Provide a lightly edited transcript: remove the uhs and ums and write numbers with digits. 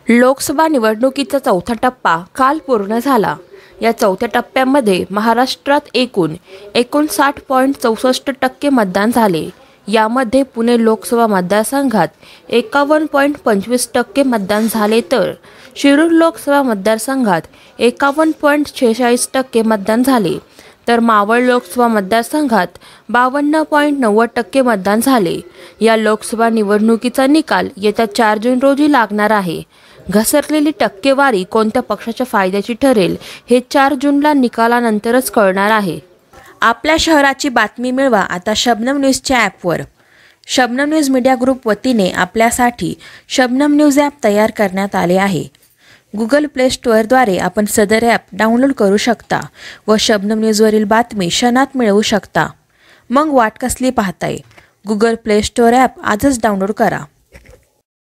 लोकसभा निवडणुकीचा चौथा टप्पा काल पूर्ण झाला। या चौथ्या टप्प्यामध्ये महाराष्ट्रात एकूण 59.64% मतदान झाले। यामध्ये पुणे लोकसभा मतदारसंघात 51.25% मतदान झाले, तर शिरूर लोकसभा मतदारसंघात 51.46% मतदान झाले, तर मावळ लोकसभा मतदारसंघात 52.90% मतदान झाले। या लोकसभा निवडणुकीचा निकाल येत्या 4 जून रोजी लागणार आहे। घसरलेली टक्केवारी कोणत्या पक्षाच्या फायद्याची ठरेल हे 4 जूनला निकालानंतरच कळणार आहे। आपल्या शहराची बातमी मिळवा आता शबनम न्यूजच्या ॲपवर। शबनम न्यूज मीडिया ग्रुप वतीने आपल्यासाठी शबनम न्यूज ॲप तयार करण्यात आले आहे। गुगल प्ले स्टोअरद्वारे आपण सदर ॲप डाउनलोड करू शकता व शबनम न्यूजवरील बातमी क्षणात मिळवू शकता। मग वाट कसली पाहताय? गुगल प्ले स्टोअर ॲप आजच डाउनलोड करा।